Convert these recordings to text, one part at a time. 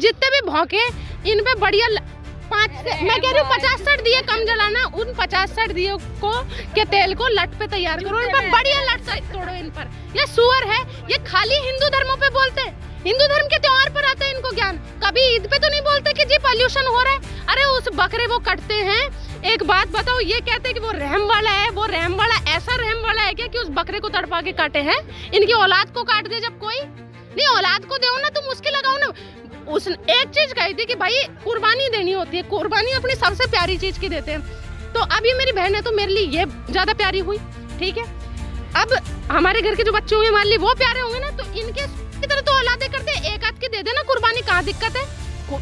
जितने भी भौंके इन पे बढ़िया मैं कह रही हूँ 50-60 दिए कम जलाना, उन 50-60 दिए को के तेल को लट पे तैयार करो, इन पर बढ़िया लट तोड़ो इन पर। ये सुअर है, ये खाली हिंदू धर्मों पे बोलते हैं, हिंदू धर्म के त्योहार पर आता है इनको ज्ञान, कभी ईद पे तो नहीं बोलते कि जी पॉल्यूशन हो रहा है। अरे उस बकरे वो कटते हैं, एक बात बताओ, ये कहते हैं कि वो रहम वाला है, वो रहम वाला ऐसा रहम वाला है क्या कि उस बकरे को तड़पा के काटे हैं? इनकी औलाद को काट दे जब कोई नहीं, औलाद को दो ना, तुम उसकी लगाओ ना। उस एक चीज कही थी कि भाई कुर्बानी देनी होती है, कुर्बानी अपनी सबसे प्यारी चीज की देते हैं। तो अब ये मेरी बहन है तो मेरे लिए ये ज्यादा प्यारी हुई, ठीक है। अब हमारे घर के जो बच्चे हुए मान ली वो प्यारे होंगे ना, तो इनके की तरह तो औलादे करते, एक आध की दे देना कुर्बानी, कहाँ दिक्कत है,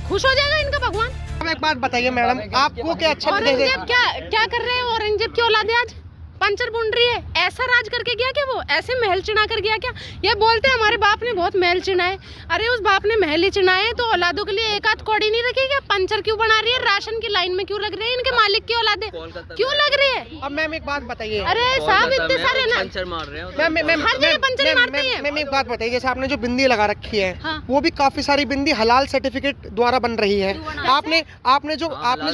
खुश हो जाएगा इनका भगवान। एक बात बताइए मैडम, आपको क्या अच्छा औरंगजेब क्या कर रहे हैं? औरंगजेब की औलादे आज पंचर बुन रही है, ऐसा राज करके गया क्या? वो ऐसे महल चिना कर गया क्या? ये बोलते हैं हमारे बाप ने बहुत महल चिनाए, अरे उस बाप ने महल ही चिनाए तो औलादों के लिए एक आध कौड़ी नहीं रखी क्या? पंचर क्यों बना रही है? राशन की लाइन में क्यों लग रही है? इनके मालिक की औलादे क्यों लग रही है? अब मैम एक बात बताइए, अरे साहब इतने सारे ना पंचर मार रहे हैं, हर जगह पंचर मारते हैं। मैम एक बात बताइए, जैसे आपने जो बिंदी लगा रखी है, हाँ। वो भी काफी सारी बिंदी हलाल सर्टिफिकेट द्वारा बन रही है। आपने जो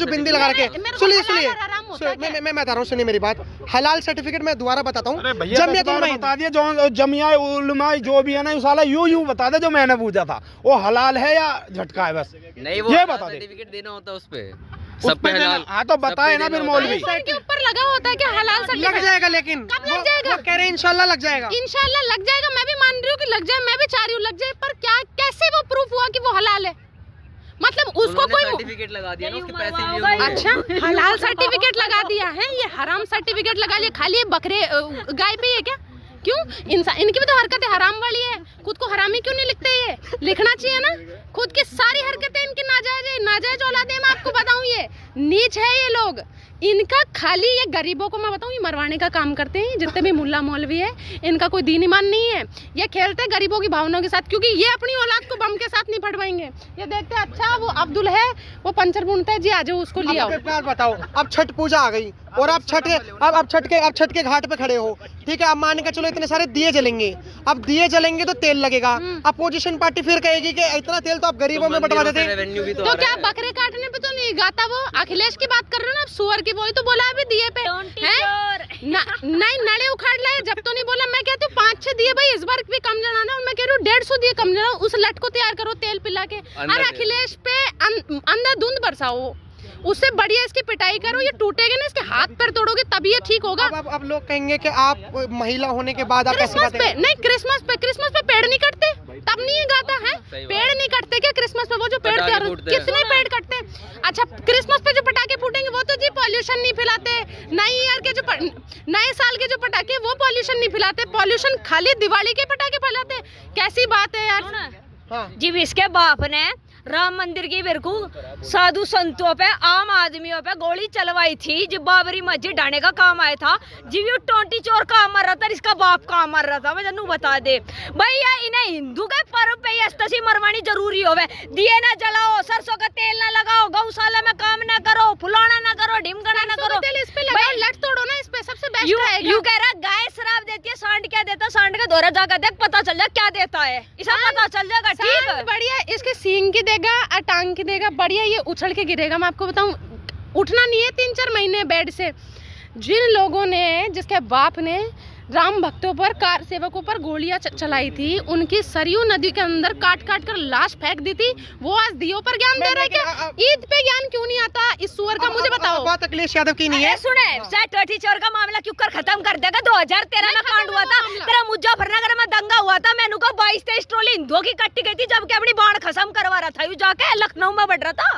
बिंदी लगा रखी है, सुनिए मैं बता रहा हूँ, सुनिए मेरी बात, हलाल सर्टिफिकेट मैं दोबारा बताता हूँ। बता दिया जो जमिया उलमा जो भी है ना, साला यूं बता दे जो मैंने पूछा था, वो हलाल है या झटका है? बस नहीं, वो ये बता दे, सर्टिफिकेट देना होता है उस पे, सब पे हलाल। हाँ तो बताए ना फिर मौलवी, सर के ऊपर लगा होता है क्या हलाल सर्टिफिकेट? लग जाएगा, लेकिन कब लग जाएगा? वो कह रहे हैं इंशाल्लाह लग जाएगा। इंशाल्लाह लग जाएगा, मैं भी मान रही हूँ कि लग जाए, मैं भी चाह रही हूँ लग जाए, पर क्या कैसे वो प्रूफ हुआ कि वो हलाल है? मतलब उसको कोई सर्टिफिकेट लगा दिया ना, उसके पैसे भी होंगे। अच्छा हलाल सर्टिफिकेट लगा दिया है, ये हराम सर्टिफिकेट लगा लिया, खाली बकरे गाय पे है क्या? क्यों? इंसान इनकी भी तो हरकतें हराम वाली है, खुद को हरामी क्यों नहीं लिखते? ये लिखना चाहिए ना, खुद की सारी हरकतें इनकी नाजायज औलादे। मैं आपको बताऊं ये नीच है ये लोग, इनका खाली ये गरीबों को मैं बताऊं ये मरवाने का काम करते हैं। जितने भी मुल्ला मौलवी है इनका कोई दीन ईमान नहीं है, ये खेलते हैं गरीबों की भावनाओं के साथ, क्योंकि ये अपनी औलाद को बम के साथ नहीं फटवाएंगे। ये देखते हैं अच्छा वो अब्दुल है, वो पंचर बुनता है, जी आ जाओ उसको ले आओ। बात बताओ, अब छठ पूजा आ गई और आप छठ के घाट पे खड़े हो, ठीक है। अब मान के चलो इतने सारे दिए जलेंगे, अब दिए जलेंगे तो तेल लगेगा, अपोजिशन पार्टी फिर कहेगी कि इतना तेल तो आप गरीबों में बंटवा देते। तो क्या बकरे काटने पे तो नहीं गाता वो? अखिलेश की बात कर रहे हो ना आप, सुअर की, वही तो बोला अभी दिए पे नहीं नड़े उखाड़ लाए, जब तो नहीं बोला। मैं कहती हूँ 5-6 दिए भाई इस बार भी कम जलाना, और मैं कह रही हूँ 150 दिए कम जलाओ, उस लट को तैयार करो तेल पिला के, और अखिलेश पे अंधाधुंध बरसाओ, उससे बढ़िया इसकी पिटाई करो, ये टूटेगा ना, इसके हाथ पैर तोड़ोगे तभी ये ठीक होगा। अब लोग कहेंगे कि आप महिला होने के बाद आप क्रिसमस पे नहीं, क्रिसमस पे पेड़ नहीं कटते, तब नहीं गाता है, पेड़ नहीं कटते क्या क्रिसमस पे? वो जो पेड़ तैयार कितने पेड़ कटते? अच्छा क्रिसमस पे जो पटाखे फूटेंगे वो तो जी पॉल्यूशन नहीं फैलाते, नए साल के जो पटाखे वो पॉल्यूशन नहीं फैलाते, पॉल्यूशन खाली दिवाली के पटाखे फैलाते। कैसी बात है यार। जी इसके बाप ने राम मंदिर की बिरकू साधु संतों पे आम आदमियों पे गोली चलवाई थी, जब बाबरी मस्जिद ढाने का काम आया था, जी ये 20 चोर काम मर रहा था, इसका बाप काम मर रहा था। मैं जानू बता दे भैया, इन्हें हिंदू के पर्व पे अस्तसी मरवानी जरूरी होवे, दिए ना जलाओ, सरसों का तेल ना लगाओ, गौशाला में काम ना करो, फुलाना ना करो, ढिमकना ना करो, इस पे लगाओ, लट तोड़ो ना, इस पे सबसे बेस्ट रहेगा। यू कह रहा गाय शराब देती है, सांड क्या देता? सांड का दौरा जाकर देख, पता चल जाए क्या देता है, इसे पता चल जाएगा। ठीक है बढ़िया, इसके सींग की देगा और टांग की देगा, बढ़िया ये उछल के गिरेगा। मैं आपको बताऊं, उठना नहीं है 3-4 महीने बेड से। जिन लोगों ने, जिसके बाप ने राम भक्तों पर, कार सेवकों पर गोलियां चलाई थी, उनकी सरयू नदी के अंदर काट कर लाश फेंक दी थी, वो आज दियों पर ज्ञान दे रहे हैं क्या? ईद पे ज्ञान क्यों नहीं आता इस सुअर का? मुझे बताओ। बात अखिलेश यादव की नहीं है। सुने टोटी चोर का मामला क्यों कर खत्म कर देगा? 2013 में कांड हुआ था, तेरा मुजफ्फरनगर में दंगा हुआ था, मैंने को 22-23 ट्रॉली हिंदुओं की इकट्ठी गई थी, जबकि अपनी बाढ़ खत्म करवा रहा था, यू जाके लखनऊ में बढ़ रहा था।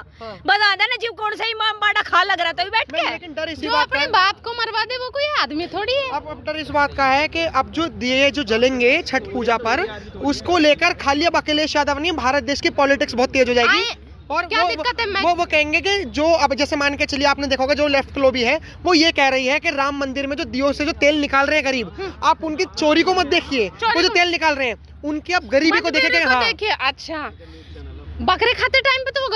बता देना जीव कौन सा इमाम बाड़ा खा लग रहा था बैठ के, जो अपने बाप को मरवा दे वो कोई आदमी थोड़ी है। अब डर इस बात का है कि अब जो दिए जो जलेंगे छठ पूजा पर, उसको लेकर खाली अब अखिलेश यादव नहीं, भारत देश की पॉलिटिक्स बहुत तेज हो जाएगी। और क्या दिक्कत है? वो कहेंगे कि जो अब जैसे मान के चलिए, आपने देखा होगा जो लेफ्ट लॉबी है वो ये कह रही है कि राम मंदिर में जो दियों से जो तेल निकाल रहे हैं गरीब, आप उनकी चोरी को मत देखिए, वो जो तेल निकाल रहे हैं उनकी आप गरीबी को देखें। हाँ देखिए, अच्छा बकरे खाते टाइम पे तो वो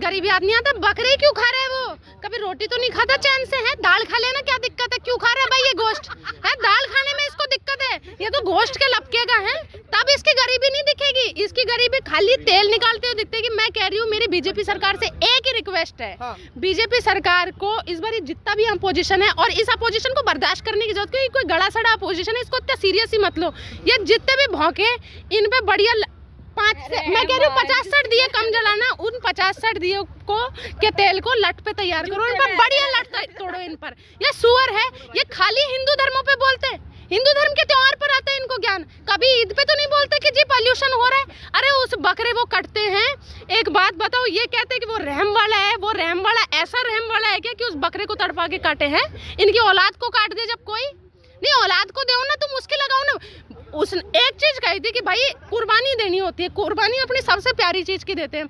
गरीबी आदमी आता, बकरे क्यों खा रहे हैं? वो कभी रोटी तो नहीं खाता चैन से है? दाल खा लेना, क्या दिक्कत है? क्यों खा रहा है भाई ये गोश्त है? दाल खाने में इसको दिक्कत है, ये तो गोश्त के लपकेगा है, तब इसकी गरीबी नहीं दिखेगी। इसकी गरीबी खाली तेल निकालते हुए दिखेगी। मैं कह रही हूँ मेरी बीजेपी सरकार से एक ही रिक्वेस्ट है, हाँ। बीजेपी सरकार को इस बार जितना भी अपोजिशन है, और इस अपोजिशन को बर्दाश्त करने की जरूरत, क्योंकि कोई गड़ा सड़ा अपोजिशन है, इसको इतना सीरियस ही मत लो। ये जितने भी भौंके इन पे बढ़िया मैं कह रही हूँ 50-60 दिए कम जलाना, उन 50-60 दिए को के तेल को लट पे तैयार करो, इन पर बढ़िया लट तोड़ो इन पर। ये सुअर है, ये खाली हिंदू धर्मों पे बोलते हैं, हिंदू धर्म के त्योहार पर आता है इनको ज्ञान। कभी ईद पे तो नहीं बोलते कि जी पॉल्यूशन हो रहा है। अरे उस बकरे वो कटते हैं, एक बात बताओ, ये कहते हैं कि वो रहम वाला है, वो रहम वाला ऐसा रहम वाला है क्या कि उस बकरे को तड़पा के काटे हैं? इनकी औलाद को काट दे जब कोई नहीं, औलाद को दो ना, तुम उसके लगाओ ना। उस एक चीज कही थी कि भाई कुर्बानी देनी होती है, कुर्बानी अपनी सबसे प्यारी चीज की देते हैं।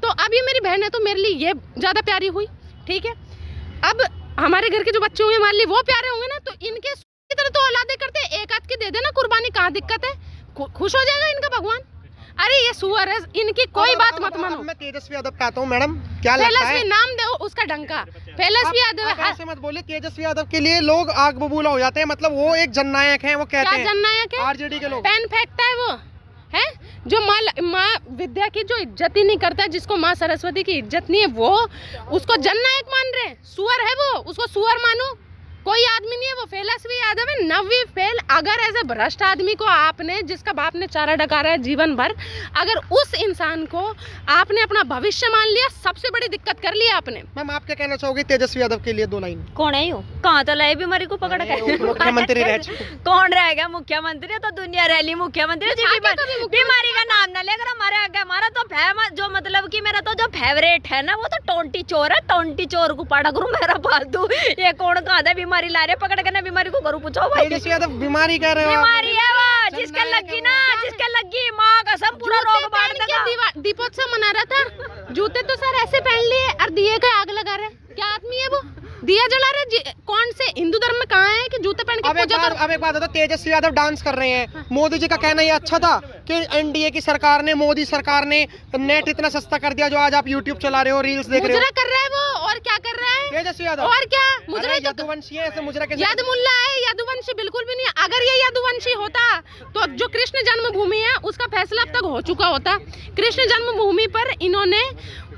तो अब ये मेरी बहन है तो मेरे लिए ये ज्यादा प्यारी हुई, ठीक है। अब हमारे घर के जो बच्चे होंगे मान ली वो प्यारे होंगे ना, तो इनके की तरह तो औलादे करते हैं, एक आध की दे देना कुर्बानी, कहाँ दिक्कत है? खुश हो जाएगा इनका भगवान। अरे ये सुअर है, इनकी कोई बात मत मानो। मैं तेजस्वी यादव कहता हूँ मैडम, क्या लगता है? तेजस्वी नाम दो उसका डंका, तेजस्वी यादव है। ऐसे मत बोलिए, तेजस्वी यादव के लिए लोग आग बबूला हो जाते हैं, मतलब वो एक जननायक हैं, वो कहते क्या हैं जननायक है? आरजेडी के लोग। पेन फेंकता है वो है, जो माँ विद्या की जो इज्जत ही नहीं करता है, जिसको माँ सरस्वती की इज्जत नहीं है, वो उसको जननायक मान रहे हैं। सुअर है वो, उसको सुअर मानो, कोई आदमी नहीं है वो। तेजस्वी यादव है नवी फेल। अगर ऐसे भ्रष्ट आदमी को आपने, जिसका बाप ने चारा डकारा है जीवन भर, अगर उस इंसान को आपने अपना भविष्य मान लिया, सबसे बड़ी दिक्कत कर ली आपने। मैम आप क्या कहना चाहोगे तेजस्वी यादव के लिए? 2 लाइन। कौन है यो? कहाँ तो लाए बीमारी को पकड़ के? मुख्यमंत्री रह चुके। कौन रहेगा मुख्यमंत्री? तो दुनिया रैली मुख्यमंत्री। बीमारी का नाम ना लेकर हमारे आगे। हमारा तो फेमस, जो मतलब कि मेरा तो जो फेवरेट है ना, वो तो टोंटी चोर है। टोंटी चोर को पड़ा करूँ मेरा फालतू। ये कौन कहा था बीमारी ला रहे, पकड़ के ना बीमारी को करूँ, पूछो भाई। तेजस्वी यादव बीमारी कह रहे हो? बीमारी है वो, जिसके लगी ना, जिसके लगी माँ कसम पूरा रोग बांट देगा। दीपोत्सव मना रहा था, जूते तो सर ऐसे पहन लिए और दिए का आग लगा रहे। क्या आदमी है वो? दिया जला रहे। कौन से हिंदू धर्म में कहाँ है कि जूते पहन के पूजा करो? अब एक बात होता, तेजस्वी यादव डांस कर रहे हैं। मोदी जी का कहना ये अच्छा था कि एनडीए की सरकार ने, मोदी सरकार ने नेट इतना सस्ता कर दिया, जो आज आप यूट्यूब चला रहे हो, रील्स देख रहे हो। मुजरा कर रहा है वो, और क्या कर रहा है तेजस्वी यादव? और क्या मुजरा? यदुवंशी है, ऐसे मुजरा कैसे? यदुमुल्ला है, यदुवंशी बिल्कुल भी नहीं है। अगर ये यदुवंशी होता तो जो कृष्ण जन्मभूमि है उसका फैसला अब तक हो चुका होता। कृष्ण जन्मभूमि पर इन्होंने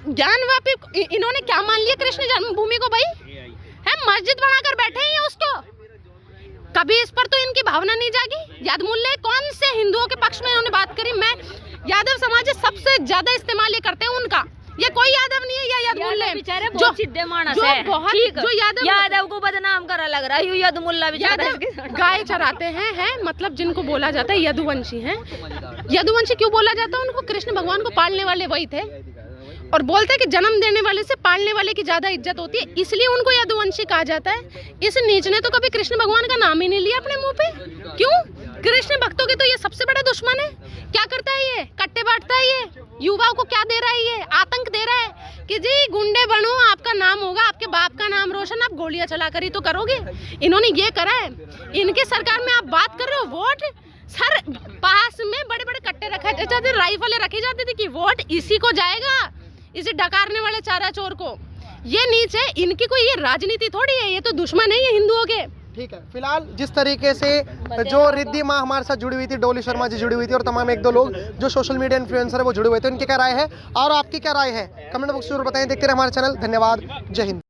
इन्होंने क्या मान लिया कृष्ण जन्मभूमि को? भाई है मस्जिद बनाकर बैठे हैं उसको। कभी इस पर तो इनकी भावना नहीं जागी। यादमुल्ले कौन से हिंदुओं के पक्ष में इन्होंने बात करी? मैं यादव समाज सबसे ज्यादा इस्तेमाल ये करते हैं उनका। ये कोई यादव नहीं है, या यादमुल्ले बेचारे बहुत सीधे मानस है। जो यादव को बदनाम करा लग रहा है। यादमुल्ला बेचारा गाय चराते हैं, मतलब जिनको बोला जाता है यदुवंशी हैं। यदुवंशी क्यों बोला जाता है उनको? कृष्ण भगवान को पालने वाले वही थे, और बोलते हैं कि जन्म देने वाले से पालने वाले की ज्यादा इज्जत होती है, इसलिए उनको यदुवंशी कहा जाता है। इस नीच ने तो कभी कृष्ण भगवान का नाम ही नहीं लिया अपने मुंह पे। क्यों? कृष्ण भक्तों के तो ये सबसे बड़ा दुश्मन है। क्या करता है ये? कट्टे बांटता है ये युवाओं को। क्या दे रहा है ये? आतंक दे रहा है कि जी गुंडे बनो, आपका नाम होगा, आपके बाप का नाम रोशन, आप गोलियां चला कर ही तो करोगे। इन्होंने ये करा है। इनके सरकार में आप बात कर रहे हो वोट, सर पास में बड़े बड़े कट्टे रखे जाते, राइफलें रखी जाती थी कि वोट इसी को जाएगा, इसे डकारने वाले चारा चोर को। ये नीच है इनकी, कोई ये राजनीति थोड़ी है, ये तो दुश्मन है ये हिंदुओं के। ठीक है, फिलहाल जिस तरीके से जो रिद्धि माँ हमारे साथ जुड़ी हुई थी, डोली शर्मा जी जुड़ी हुई थी, और तमाम 1-2 लोग जो सोशल मीडिया इन्फ्लुएंसर है वो जुड़े हुए थे, उनकी क्या राय है और आपकी क्या राय है कमेंट बॉक्स में जरूर बताएं। देखते रहे हमारे चैनल। धन्यवाद, जय हिंद।